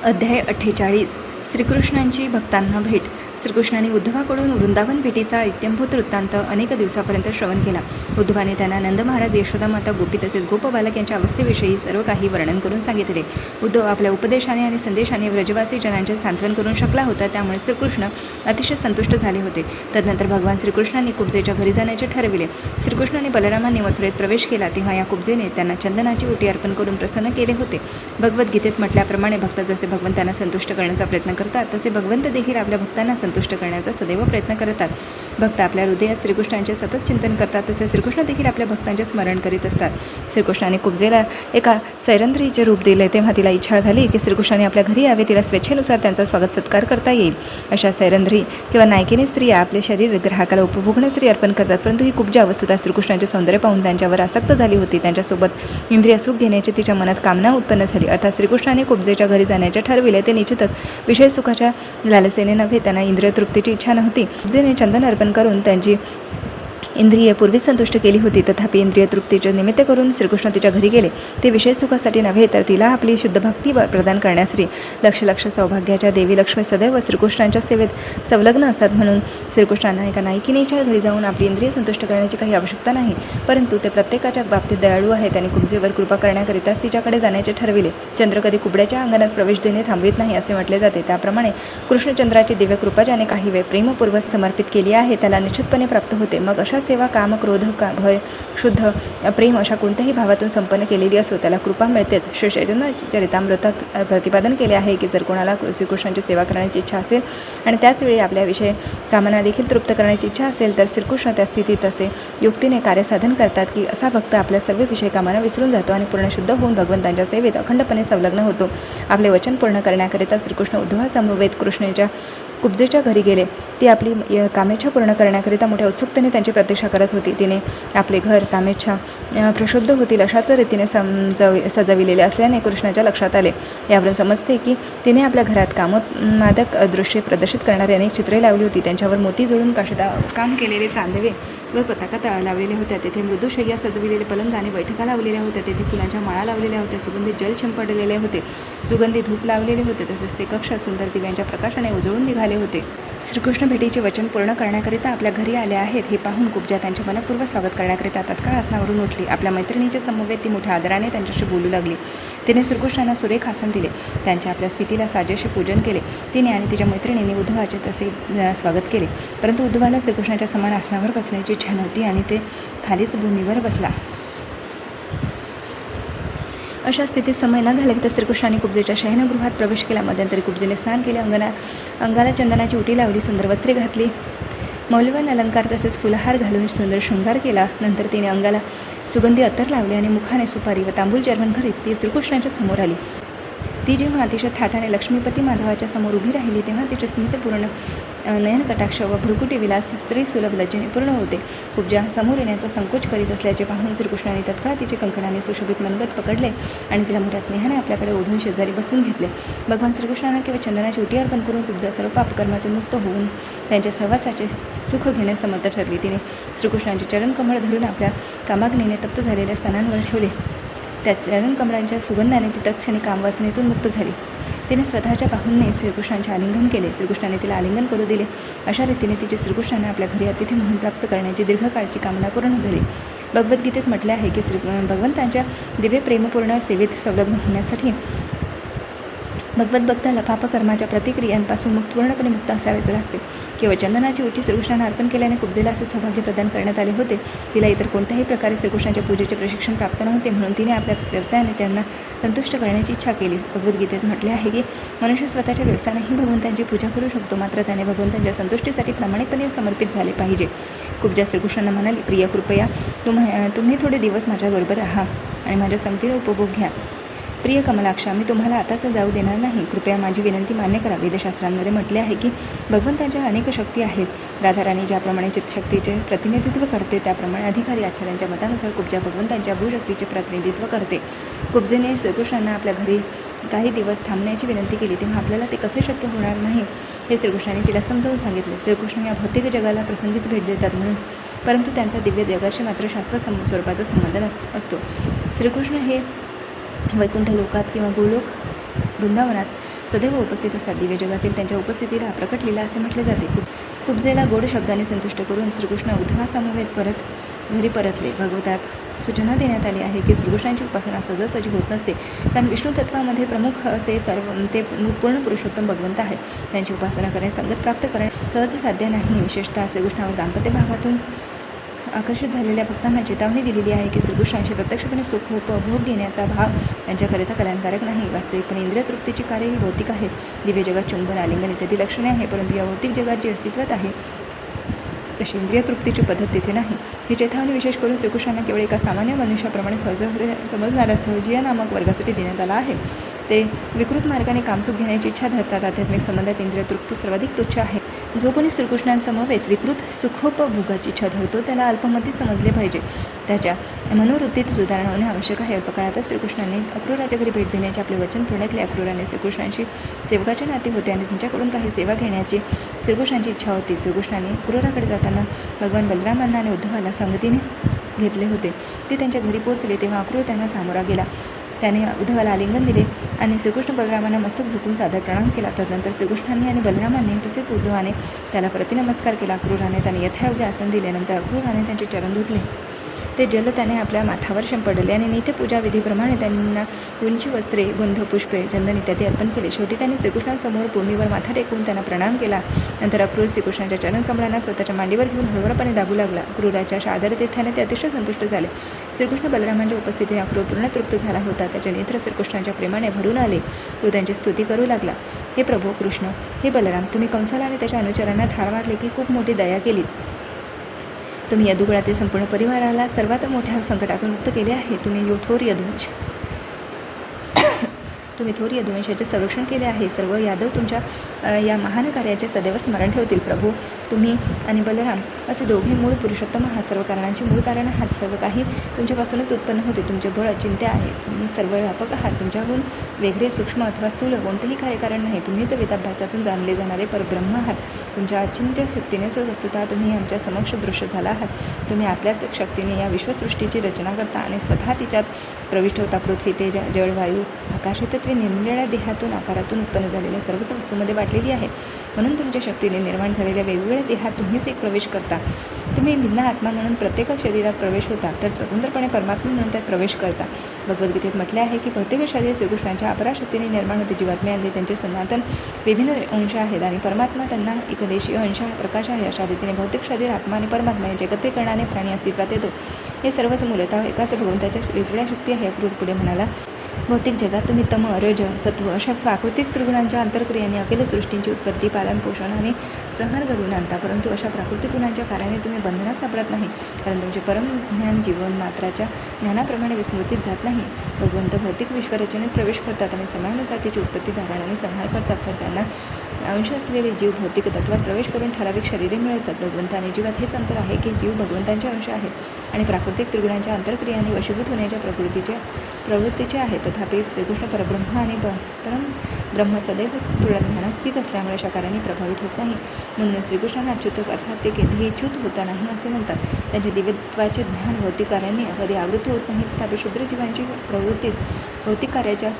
अध्याय 48 श्रीकृष्णांची भक्तांना भेट. श्रीकृष्णाने उद्धवाकडून वृंदावन भेटीचा इत्यंभूत वृत्तांत अनेक दिवसापर्यंत श्रवण केला. उद्धवाने त्यांना नंद महाराज, यशोदामाता, गोपी तसेच गोपबालक यांच्या अवस्थेविषयी सर्व काही वर्णन करून सांगितले. उद्धव आपल्या उपदेशाने आणि संदेशाने व्रजवासी जनांचे सांत्वन करून शकला होता, त्यामुळे श्रीकृष्ण अतिशय संतुष्ट झाले होते. तदनंतर भगवान श्रीकृष्णांनी कुब्जेच्या घरी जाण्याचे ठरविले. श्रीकृष्णाने बलरामांनी मथुरेत प्रवेश केला तेव्हा या कुब्जेने त्यांना चंदनाची ओटी अर्पण करून प्रसन्न केले होते. भगवद्गीतेत म्हटल्याप्रमाणे भक्त जसे भगवंतांना संतुष्ट करण्याचा प्रयत्न करतात, तसे भगवंत देखील आपल्या भक्तांना संतुष्ट करण्याचा सदैव प्रयत्न करतात. भक्त आपल्या हृदयात श्रीकृष्णांचे सतत चिंतन करतात, तसे श्रीकृष्ण देखील आपल्या भक्तांचे स्मरण करीत असतात. श्रीकृष्णाने कुब्जेला एका सैरंध्रीचे रूप दिले तेव्हा तिला इच्छा झाली की श्रीकृष्णाने आपल्या घरी यावे, तिला स्वेच्छेनुसार त्यांचा स्वागत सत्कार करता येईल. अशा सैरंध्री किंवा नायकिनी स्त्रिया आपले शरीर ग्राहकाला उपभोगण्यासाठी अर्पण करतात, परंतु ही कुब्जा वस्तुतः श्रीकृष्णांचे सौंदर्य पाहून त्यांच्यावर आसक्त झाली होती. त्यांच्यासोबत इंद्रिय सुख घेण्याची तिच्या मनात कामना उत्पन्न झाली. अर्थात श्रीकृष्णाने कुब्जेच्या घरी जाण्याचे ठरविले ते निश्चितच विषय सुखाच्या लालसेने नव्हे, त्यांना इंद्रिय तृप्तीची इच्छा नव्हती. कुब्जेने चंदन अर्पण करून त्यांची इंद्रिये पूर्वी संतुष्ट केली होती, तथापि इंद्रिय तृप्तीचे निमित्त करून श्रीकृष्ण तिच्या घरी गेले. ते विषय सुखासाठी नव्हे, तर तिला आपली शुद्ध भक्ती प्रदान करण्यासाठी. लक्ष सौभाग्याच्या देवी लक्ष्मी सदैव श्रीकृष्णांच्या सेवेत संलग्न असतात, म्हणून श्रीकृष्णांना एका नायकिनीच्या घरी जाऊन आपली इंद्रिय संतुष्ट करण्याची काही आवश्यकता नाही. परंतु ते प्रत्येकाच्या बाबतीत दयाळू आहे. त्याने कुब्जेवर कृपा करण्याकरिताच तिच्याकडे जाण्याचे ठरविले. चंद्र कधी कुबड्याच्या अंगणात प्रवेश देणे थांबवित नाही असे म्हटले जाते. त्याप्रमाणे कृष्णचंद्राची दिव्य कृपा ज्याने काही वेळ प्रेमपूर्वक समर्पित केली आहे त्याला निश्चितपणे प्राप्त होते. मग अशा सेवा काम, क्रोध, भय, शुद्ध प्रेम अशा कोणत्याही भावातून संपन्न केलेली असो त्याला कृपा मिळतेच. श्री चैतन्य चरितामृतात प्रतिपादन केले आहे की जर कोणाला श्रीकृष्णांची सेवा करण्याची इच्छा असेल आणि त्याचवेळी आपल्याविषयी कामना देखील तृप्त करण्याची इच्छा असेल तर श्रीकृष्ण त्या स्थितीत असे युक्तीने कार्यसाधन करतात की असा भक्त आपल्या सर्व विषय कामना विसरून जातो आणि पूर्ण शुद्ध होऊन भगवंतांच्या सेवेत अखंडपणे संलग्न होतो. आपले वचन पूर्ण करण्याकरिता श्रीकृष्ण उद्धवासमवेत कृष्णेच्या कुब्जेच्या घरी गेले. ती आपली कामेच्छा पूर्ण करण्याकरिता मोठ्या उत्सुकतेने त्यांची प्रतीक्षा करत होती. तिने आपले घर कामेच्छा प्रशुद्ध होतील अशाच रीतीने सजविलेले असल्याने कृष्णाच्या लक्षात आले. यावरून समजते की तिने आपल्या घरात कामोत्मादक दृश्ये प्रदर्शित करणारी अनेक चित्रे लावली होती. त्यांच्यावर मोती जोडून काम केलेले चांदवे व पताका लावलेल्या होत्या. तेथे मृदुशय्या सजविलेले पलंग आणि बैठका लावलेल्या होत्या. तेथे फुलांच्या माळा लावलेल्या होत्या. सुगंधित जल शिंपडलेले होते. सुगंधी धूप लावलेले होते. तसेच ते कक्ष सुंदर दिव्यांच्या प्रकाशाने उजळून निघाले होते. श्रीकृष्ण भेटीचे वचन पूर्ण करण्याकरिता आपल्या घरी आले आहेत हे पाहून कुब्जा त्यांचे मनपूर्वक स्वागत करण्याकरिता तत्काळ आसनावरून उठली. आपल्या मैत्रिणीच्या समवेत ती मोठ्या आदराने त्यांच्याशी बोलू लागली. तिने श्रीकृष्णांना सुरेख आसन दिले. त्यांच्या आपल्या स्थितीला साजेसे पूजन केले. तिने आणि तिच्या मैत्रिणींनी उद्धवाचे तसे स्वागत केले. परंतु उद्धवाला श्रीकृष्णाच्या समान आसनावर बसण्याची इच्छा नव्हती आणि ते खालीच भूमीवर बसला. अशा स्थितीत समय न घालविता श्रीकृष्णाने कुब्जेच्या शयनगृहात प्रवेश केला. मध्यंतरी कुब्जेने स्नान केले. अंगाला चंदनाची ओटी लावली. सुंदर वस्त्रे घातली. मौल्यवान अलंकार तसेच फुलहार घालून सुंदर शृंगार केला. नंतर तिने अंगाला सुगंधी अत्तर लावले आणि मुखाने सुपारी व तांबूल चर्वण भरीत ती श्रीकृष्णाच्या समोर आली. ती जेव्हा अतिशय थाटाने लक्ष्मीपती माधवाच्या समोर उभी राहिली तेव्हा तिचे स्मितपूर्ण नयन कटाक्ष व भ्रुकुटी विलास स्त्री सुलभ लज्जेने पूर्ण होते. कुब्जा समोर येण्याचा संकोच करीत असल्याचे पाहून श्रीकृष्णाने तत्काळ तिचे कंकणाने सुशोभित मनगट पकडले आणि तिला मोठ्या स्नेहाने आपल्याकडे ओढून शेजारी बसून घेतले. भगवान श्रीकृष्णांना केवळ चंदनाची ओटी अर्पण करून कुब्जा सर्व पापकर्मातून मुक्त होऊन त्यांच्या सहवासाचे सुख घेण्यास समर्थ ठरली. तिने श्रीकृष्णांचे चरणकमळ धरून आपल्या कामाग्नीने तप्त झालेल्या स्तनांवर ठेवले. त्या चरणकमळांच्या सुगंधाने ती तत्क्षणी कामवासनेतून मुक्त झाली. तिने स्वतःच्या बाहूंनी श्रीकृष्णांचे आलिंगन केले. श्रीकृष्णाने तिला आलिंगन करू दिले. अशा रीतीने तिची श्रीकृष्णांना आपल्या घरी अतिथी म्हणून प्राप्त करण्याची दीर्घकाळची कामना पूर्ण झाली. भगवद्गीतेत म्हटले आहे की भगवंतांच्या दिव्य प्रेमपूर्ण सेवेत संलग्न होण्यासाठी भगवत भक्ताला पापकर्माच्या प्रतिक्रियांपासून पूर्णपणे मुक्त असावेच लागते. केवळ चंदनाची ओटी श्रीकृष्णांना अर्पण केल्याने कुब्जेला असे सौभाग्य प्रदान करण्यात आले होते. तिला इतर कोणत्याही प्रकारे श्रीकृष्णाच्या पूजेचे प्रशिक्षण प्राप्त नव्हते, म्हणून तिने आपल्या व्यवसायाने त्यांना संतुष्ट करण्याची इच्छा केली. भगवद्गीतेत म्हटले आहे की मनुष्य स्वतःच्या व्यवसायानेही भगवंतांची पूजा करू शकतो, मात्र त्याने भगवंतांच्या संतुष्टीसाठी प्रामाणिकपणे समर्पित झाले पाहिजे. कुब्जा श्रीकृष्णांना म्हणाली, प्रिय कृपया तुम्ही थोडे दिवस माझ्याबरोबर राहा आणि माझ्या संगतीने उपभोग घ्या. प्रिय कमलाक्षा, मी तुम्हाला आताच जाऊ देणार नाही. कृपया माझी विनंती मान्य करा. वेदशास्त्रांमध्ये म्हटले आहे की भगवंतांच्या अनेक शक्ती आहेत. राधाराणी ज्याप्रमाणे चित्तशक्तीचे प्रतिनिधित्व करते त्याप्रमाणे अधिकारी आचार्यांच्या मतानुसार कुब्जा भगवंतांच्या भूशक्तीचे प्रतिनिधित्व करते. कुब्जेने श्रीकृष्णांना आपल्या घरी काही दिवस थांबण्याची विनंती केली तेव्हा आपल्याला ते कसे शक्य होणार नाही हे श्रीकृष्णाने तिला समजावून सांगितले. श्रीकृष्ण या भौतिक जगाला प्रसंगीच भेट देतात म्हणून, परंतु त्यांचा दिव्य जगाशी मात्र शाश्वत स्वरूपाचा संबंध असतो. श्रीकृष्ण हे वैकुंठ लोकात किंवा गोलोक वृंदावनात सदैव उपस्थित असतात. दिव्य जगातील त्यांच्या उपस्थितीला प्रकट लीला असे म्हटले जाते. कुब्जेला गोड शब्दाने संतुष्ट करून श्रीकृष्ण उद्धवासमवेत घरी परतले. भागवतात सूचना देण्यात आली आहे की श्रीकृष्णांची उपासना सहजासहजी होत नसते, कारण विष्णू तत्वामध्ये प्रमुख असे ते पूर्ण पुरुषोत्तम भगवंत आहे. त्यांची उपासना करणे, संगत प्राप्त करणे सहज साध्य नाही. विशेषतः श्रीकृष्णावर दाम्पत्य भावातून आकर्षित झालेल्या भक्तांना चेतावणी दिलेली आहे की श्रीकृष्णांशी प्रत्यक्षपणे सुख उपभोग घेण्याचा भाव त्यांच्याकरिता कल्याणकारक नाही. वास्तविकपणे इंद्रिय तृप्तीची कार्य ही भौतिक आहे. दिव्य जगात चुंबन, आलिंगन इत्यादी लक्षणे आहे, परंतु या भौतिक जगात जी अस्तित्वात आहे तशी इंद्रिय तृप्तीची पद्धत तिथे नाही. ही चेतावणी विशेष करून श्रीकृष्णांना केवळ एका सामान्य मनुष्याप्रमाणे सहज समजणाऱ्या सहजीय नामक वर्गासाठी देण्यात आला आहे. ते विकृत मार्गाने कामसुख घेण्याची इच्छा धरतात. आध्यात्मिक संबंधात इंद्रिय तृप्ती सर्वाधिक तुच्छ आहे. जो कोणी श्रीकृष्णांसमवेत विकृत सुखोपभोगाची इच्छा धरतो त्याला अल्पमती समजले पाहिजे. त्याच्या मनोवृत्तीत सुधारणा होणे आवश्यक आहे. अल्पकाळातच श्रीकृष्णांनी अक्रूराच्या घरी भेट देण्याचे आपले वचन पूर्ण केले. अक्रूराने श्रीकृष्णांशी सेवकाचे नाते होते आणि त्यांच्याकडून काही सेवा घेण्याची श्रीकृष्णांची इच्छा होती. श्रीकृष्णांनी अक्रूराकडे जाताना भगवान बलरामांना आणि उद्धवाला संगतीने घेतले होते. ते त्यांच्या घरी पोहोचले तेव्हा अक्रूर त्यांना सामोरा गेला. त्याने उद्धवाला आलिंगन दिले आणि श्रीकृष्ण बलरामांना मस्तक झुकून सादर प्रणाम केला. तदनंतर श्रीकृष्णांनी आणि बलरामांनी तसेच उद्धवाने त्याला प्रतिनमस्कार केला. अक्रूराने त्याने यथायोग्य आसन दिले. नंतर अक्रूराने त्यांचे चरण धुतले. ते जल त्याने आपल्या माथावर शिंपडले आणि नित्यपूजा विधीप्रमाणे त्यांना उंची वस्त्रे, गंध, पुष्पे, चंदन इत्यादी अर्पण केले. शेवटी त्यांनी श्रीकृष्णांसमोर भूमीवर माथा टेकून त्यांना प्रणाम केला. नंतर अक्रूर श्रीकृष्णांच्या चरणकमळांना स्वतःच्या मांडीवर घेऊन हळूवारपणे दाबू लागला. अक्रूराच्या आदरातिथ्याने ते अतिशय संतुष्ट झाले. श्रीकृष्ण बलरामांच्या उपस्थितीने अक्रूर पूर्ण तृप्त झाला होता. त्याचे नेत्र श्रीकृष्णांच्या प्रेमाने भरून आले. तो त्यांची स्तुती करू लागला. हे प्रभू कृष्ण, हे बलराम, तुम्ही कंसाला आणि त्याच्या अनुचरांना ठार मारले की खूप मोठी दया केली. तुम्ही यदुकुळातील संपूर्ण परिवाराला सर्वात मोठ्या संकटातून मुक्त केले आहे. तुम्ही थोर यदुवंशाचे संरक्षण केले आहे. सर्व यादव तुमच्या या महान कार्याचे सदैव स्मरण ठेवतील. प्रभू, तुम्ही आणि बलराम असे दोघे मूळ पुरुषोत्तम आहात. सर्व कारणांचे मूळ कारण आहात. सर्व काही तुमच्यापासूनच उत्पन्न होते. तुमचे बळ अचिंत्य आहे. तुम्ही सर्व व्यापक आहात. तुमच्याहून वेगळे सूक्ष्म अथवा स्थूल कोणतेही कार्यकारण नाही. तुम्हीच वेदाभ्यासातून जाणले जाणारे परब्रह्म आहात. तुमच्या अचिंत्य शक्तीनेच वस्तुतः तुम्ही आमच्या समक्ष दृश्य झाला आहात. तुम्ही आपल्याच शक्तीने या विश्वसृष्टीची रचना करता आणि स्वतः तिच्यात प्रविष्ट होता. पृथ्वी, तेज, जळ, वायू, आकाश तत्वे निरनिराळ्या देहातून आकारातून उत्पन्न झालेल्या सर्वच वस्तूंमध्ये वाटलेली आहे. म्हणून तुमच्या शक्तीने निर्माण झालेल्या वेगवेगळ्या देहात तुम्हीच एक प्रवेश करता. तुम्ही भिन्न आत्मा म्हणून प्रत्येक शरीरात प्रवेश होता, तर स्वतंत्रपणे परमात्मा म्हणून त्यात प्रवेश करता. भगवद्गीतेत म्हटले आहे की प्रत्येक शरीर श्रीकृष्णांच्या अपराशक्तीने निर्माण होते. जीवात्म्यांचे त्यांचे सनातन विभिन्न अंश आहेत आणि परमात्मा त्यांना एकदेशीय अंश प्रकाश आहे. अशा रीतीने भौतिक शरीर, आत्मा आणि परमात्मा यांच्या एकत्रीकरणाने प्राणी अस्तित्वात येतो. हे सर्वच मूलतः एकाच भगवंताच्या वेगवेगळ्या शक्ती आहे. अक्रूर पुढे म्हणाला, भौतिक जगात तुम्ही तम, रज, सत्व अशा प्राकृतिक त्रिगुणांच्या अंतर्क्रियांनी अखिल सृष्टींची उत्पत्ती, पालन, पोषण आणि संहार घडवून आणता. परंतु अशा प्राकृतिक गुणांच्या कार्याने तुम्ही बंधनात सापडत नाही, कारण तुमचे परम ज्ञान जीवन मात्राच्या ज्ञानाप्रमाणे विस्मृतीत जात नाही. भगवंत भौतिक विश्वरचनेत प्रवेश करतात आणि समयानुसार तिची उत्पत्ती, धारण आणि संहार करतात. तर त्यांना अंश असलेले जीव भौतिक तत्वात प्रवेश करून ठराविक शरीरे मिळवतात. भगवंत आणि जीवात हेच अंतर आहे की जीव भगवंतांचे अंश आहेत आणि प्राकृतिक त्रिगुणांच्या अंतर्क्रियांनी वशीभूत होण्याच्या प्रवृत्तीचे आहेत. तथापि श्रीकृष्ण परब्रह्म आणि परम ब्रह्म सदैव ज्ञानात स्थित असल्यामुळे अशा कार्याने प्रभावित होत नाही. म्हणून श्रीकृष्णांना अच्युत अर्थात ते कधीही च्युत होता नाही असे म्हणतात. त्यांचे दिव्यत्वाचे ज्ञान भौतिक कार्याने कधी आवृत्त होत नाही. तथापि शूद्रजीवांची प्रवृत्तीच भौतिक कार्याच्या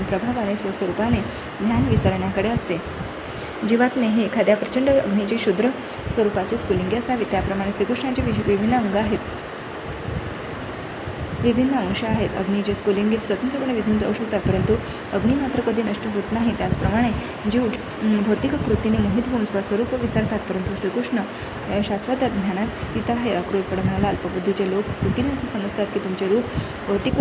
प्रभावाने स्वस्वरूपाने ज्ञान विसरण्याकडे असते. जीवात्मे हे एखाद्या प्रचंड अग्नीचे शूद्र स्वरूपाचे स्फुलिंगी असावे. त्याप्रमाणे श्रीकृष्णांचे विभिन्न अंश आहेत. अग्नीचे स्फुलिंगी स्वतंत्रपणे विझून जाऊ शकतात, परंतु अग्नी मात्र कधी नष्ट होत नाही. त्याचप्रमाणे जीव भौतिक कृतीने मोहित होऊन स्वस्वरूप विसरतात, परंतु श्रीकृष्ण शाश्वत ज्ञानात स्थित आहे. अक्रूर म्हणाला, अल्पबुद्धीचे लोक चुकीने असे समजतात की तुमचे रूप भौतिक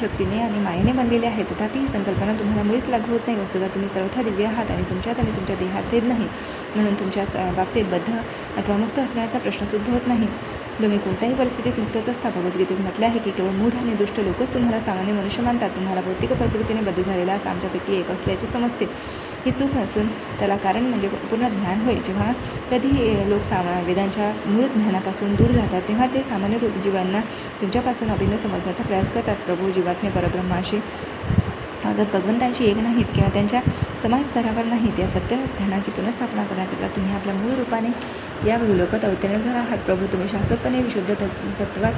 शक्तीने आणि मायेने बनलेले आहे. तथापि ही संकल्पना तुम्हाला मुळीच लागू होत नाही. वस्तुतः तुम्ही सर्वथा दिव्य आहात आणि तुमच्यात आणि तुमच्या देहात भेद नाही. म्हणून तुमच्या बाबतीत बद्ध अथवा मुक्त असण्याचा प्रश्नच उद्भवत नाही. तुम्ही कोणत्याही परिस्थितीत मुक्तच असता. भगवद्गीतेत म्हटले आहे की केवळ मूढ आणि दुष्ट लोकच तुम्हाला सामान्य मनुष्य मानतात. तुम्हाला भौतिक प्रकृतीने बद्ध झालेला असा आमच्यापैकी एक असल्याचे समजते. ही चूक नसून त्याला कारण म्हणजे पूर्ण ज्ञान होय. जेव्हा कधी लोक वेदांच्या मूळ ज्ञानापासून दूर जातात तेव्हा ते सामान्य जीवांना तुमच्यापासून अभिन्न समजण्याचा प्रयास करतात. प्रभू जीवात्मे परब्रह्माशी अर्थात भगवंतांशी एक नाहीत किंवा त्यांच्या समान स्तरावर नाहीत. या सत्य ध्यानाची पुनर्स्थापना करण्याकरता तुम्ही आपल्या मूळ रूपाने या भूलोकात अवतीर्ण झाला आहात. प्रभू, तुम्ही शाश्वतपणे विशुद्ध सत्वात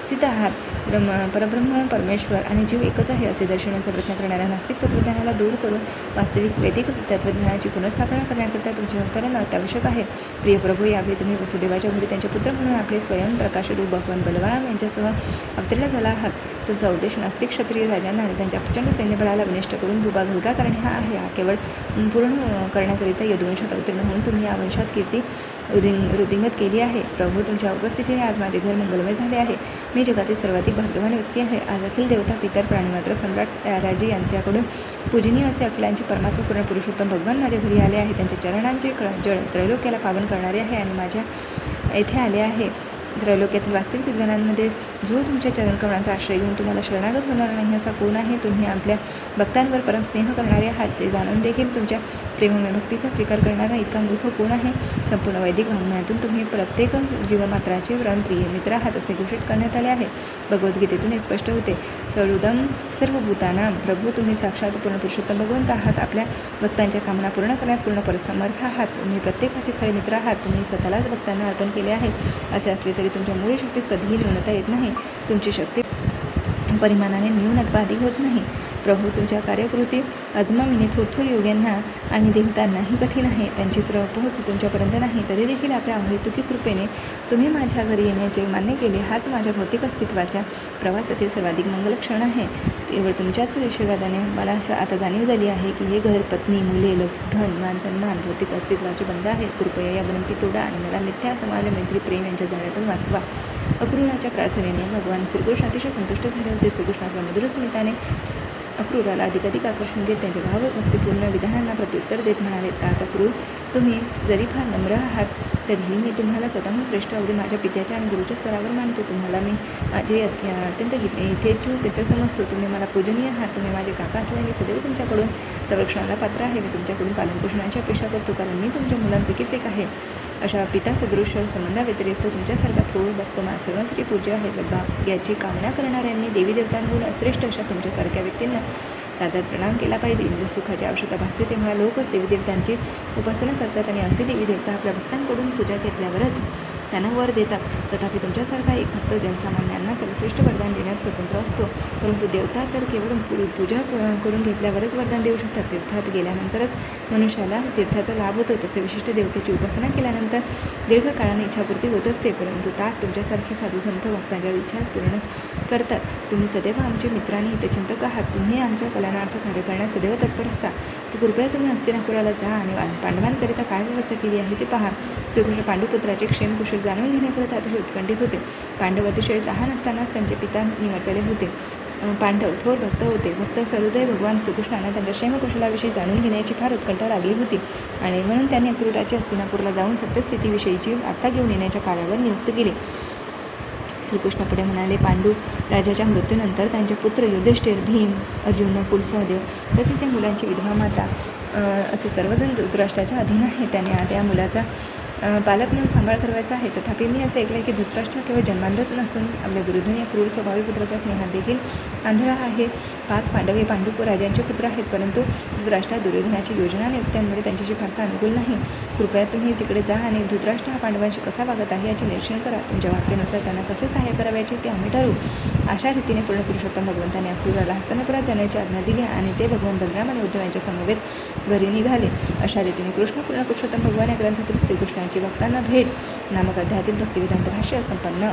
स्थित आहात. परब्रह्म परमेश्वर आणि जीव एकच आहे असे दर्शवण्याचा प्रयत्न करणाऱ्या नास्तिक तत्त्वज्ञानाला दूर करून वास्तविक वैदिक तत्त्वज्ञानाची पुनर्स्थापना करण्याकरिता तुमच्या अवतरण अत्यावश्यक आहे. प्रिय प्रभू, यावेळी तुम्ही वसुदेवाच्या घरी त्यांचे पुत्र म्हणून आपले स्वयंप्रकाशरूप भगवान बलराम यांच्यासह अवतरण झाला आहात. तुमचा उद्देश नास्तिक क्षत्रिय राजांना आणि त्यांच्या प्रचंड सैन्यबळाला विनिष्ट करून भूभाग हलका करणे हा आहे. हा केवळ पूर्ण करण्याकरिता यदुवंशात अवतीर्ण होऊन तुम्ही या वंशात कीर्ती वृद्धिंगत केली आहे. प्रभू, तुमच्या उपस्थितीने आज माझे घर मंगलमय झाले आहे. मी जगातील सर्वाधिक भाग्यवान व्यक्ती आहे. आज अखिल देवता, पितर, प्राणीमात्र, सम्राट राजे यांच्याकडून पूजनीय असे अखिलांचे परमात्मा पूर्ण पुरुषोत्तम भगवान माझ्या घरी आले आहे. त्यांच्या चरणांचे जळ त्रैलोक्याला पावन करणारे आहे आणि माझ्या येथे आले आहे. त्रैलोक्यातील वास्तविक विद्वानांमध्ये जो तुमच्या चरणकमळांचा आश्रय घेऊन तुम्हाला शरणागत होणार नाही असा कोण आहे? तुम्ही आपल्या भक्तांवर परम स्नेह करणारे आहात. ते जाणून देखील तुमच्या प्रेममय भक्तीचा स्वीकार करणारा इतका मूर्ख कोण आहे? संपूर्ण वैदिक वाङ्मयातून तुम्ही प्रत्येक जीवमात्राचे प्रिय मित्र आहात असे घोषित करण्यात आले आहे. भगवद्गीतेतून हे स्पष्ट होते. सर्वोदम सर्वभूतानां प्रभू, तुम्ही साक्षात पूर्ण पुरुषोत्तम भगवंत आहात. आपल्या भक्तांच्या कामना पूर्ण करण्यात पूर्ण समर्थ आहात. तुम्ही प्रत्येकाचे खरे मित्र आहात. तुम्ही स्वतःलाच भक्तांना अर्पण केले आहे. असे असले तरी तुमच्या मूळ शक्तीत कधीही न्यूनता येत नाही. तुमची शक्ती परिमाणाने न्यून अथवा अधिक होत नाही. प्रभू, तुमच्या कार्यकृती अजमाविणे थोर योग्यांना आणि देवतांनाही कठीण आहे. त्यांची पोहोच तुमच्यापर्यंत नाही. तरी देखील आपल्या अहेतुकी कृपेने तुम्ही माझ्या घरी येण्याचे मान्य केले. हाच माझ्या भौतिक अस्तित्वाच्या प्रवासातील सर्वाधिक मंगल क्षण आहे. केवळ तुमच्याच आशीर्वादाने मला आता जाणीव झाली आहे की हे घर, पत्नी, मुले, लौकिक धन, मान, सन्मान, भौतिक अस्तित्वाचे बंध आहेत. कृपया या ग्रंथी तोडा आणि मला मिथ्या, समाज, मैत्री, प्रेम यांच्या जाळ्यातून वाचवा. अक्रूराच्या प्रार्थनेने भगवान श्रीकृष्ण अतिशय संतुष्ट झाले होते. श्रीकृष्ण आपल्या मधुर स्मिताने अक्रूराला अधिकाधिक आकर्षण घेत त्यांच्या भावभक्तीपूर्ण विधानांना प्रत्युत्तर देत म्हणाले, तात अक्रूर, तुम्ही जरी फार नम्र आहात तरीही मी तुम्हाला स्वतःहून श्रेष्ठ अगदी माझ्या पित्याच्या आणि गुरुच्या स्तरावर मानतो. तुम्हाला मी माझे अत्यंत इथेचू पित्र समजतो. तुम्ही मला पूजनीय आहात. तुम्ही माझे काका असल्याने सदैव तुमच्याकडून संरक्षणाला पात्र आहे. मी तुमच्याकडून पालनपोषणाची अपेक्षा करतो, कारण मी तुमच्या मुलांपैकीच एक आहे. अशा पिता सदृश संबंधाव्यतिरिक्त तुमच्यासारखा थोर भक्त सर्वांसाठी पूज्य आहे. सद्भाग्याची कामना करणाऱ्यांनी देवी देवतांहून अश्रेष्ठ अशा तुमच्यासारख्या व्यक्तींना सादर प्रणाम केला पाहिजे. इंद्रसुखाची आवश्यकता भासते तेव्हा लोकच देवी देवतांची उपासना करतात आणि असे देवी देवता आपल्या भक्तांकडून पूजा घेतल्यावरच त्यांना वर देतात. तथापि तुमच्यासारखा एक भक्त जनसामान्यांना सर्वश्रेष्ठ वरदान देण्यात स्वतंत्र असतो. परंतु देवता तर केवळ पूजा करून घेतल्यावरच वरदान देऊ शकतात. तीर्थात गेल्यानंतरच मनुष्याला तीर्थाचा लाभ होतो. तसे विशिष्ट देवतेची उपासना केल्यानंतर दीर्घकाळाने इच्छापूर्ती होत असते. परंतु तात तुमच्यासारखे साधू संत भक्तांच्या इच्छा पूर्ण करतात. तुम्ही सदैव आमचे मित्रांनी हितचिंतक आहात. तुम्ही आमच्या कल्याणार्थ कार्य करण्यात सदैव तत्पर असता. कृपया तुम्ही हस्तिनापुराला जा आणि पांडवांकरिता काय व्यवस्था केली आहे ते पहा. श्रीकृष्ण पांडुपुत्राचे क्षेमकुशल जाणून घेण्याकरिता अतिशय उत्कंठित होते. पांडव अतिशय लहान असतानाच त्यांचे पिता निवर्तले होते. पांडव थोर भक्त होते. भक्त सर्वोदय भगवान श्रीकृष्णांना त्यांच्या क्षेमकुशलाविषयी जाणून घेण्याची फार उत्कंठा लागली होती आणि म्हणून त्यांनी अक्रूराचे हस्तिनापूरला जाऊन सत्यस्थितीविषयीची वार्ता घेऊन येण्याच्या कार्यावर नियुक्त केले. श्रीकृष्ण पुढे म्हणाले, पांडू राजाच्या मृत्यूनंतर त्यांचे पुत्र युधिष्ठिर, भीम, अर्जुन, नकुल, सहदेव तसेच या मुलांची विधवा माता असे सर्वजण धृतराष्ट्राच्या अधीन आहे. त्याने त्या मुलाचा पालक म्हणून सांभाळ करायचा आहे. तथापि मी असे ऐकले की धृतराष्ट्र केवळ जन्मांधच नसून आपल्या दुर्योधन या क्रूर स्वभावी पुत्राच्या स्नेहात देखील आंधळा आहे. 5 पांडव हे पांडू राजांचे पुत्र आहेत, परंतु धृतराष्ट्र दुर्योधनाची योजना आणि युक्त्यांमुळे त्यांच्याशी फारसा अनुकूल नाही. कृपया तुम्ही जिकडे जा आणि धृतराष्ट्र हा पांडवांशी कसा वागत आहे याचे निरीक्षण करा. तुमच्या वाक्यानुसार त्यांना कसे सहाय्य करावयाचे ते आम्ही ठरवू. अशा रीतीने पूर्ण पुरुषोत्तम भगवंताने अक्रूराला हस्तिनापुरात जाण्याची आज्ञा दिली आणि ते भगवान बलराम आणि उद्धव यांच्या समवेत घरी निघाले. अशा रीतीने कृष्ण पूर्ण पुरुषोत्तम भगवान या ग्रंथातील श्रीकृष्णाची भक्तांना भेट नामक अध्यायातील भक्तिवेदांत भाष्य संपन्न.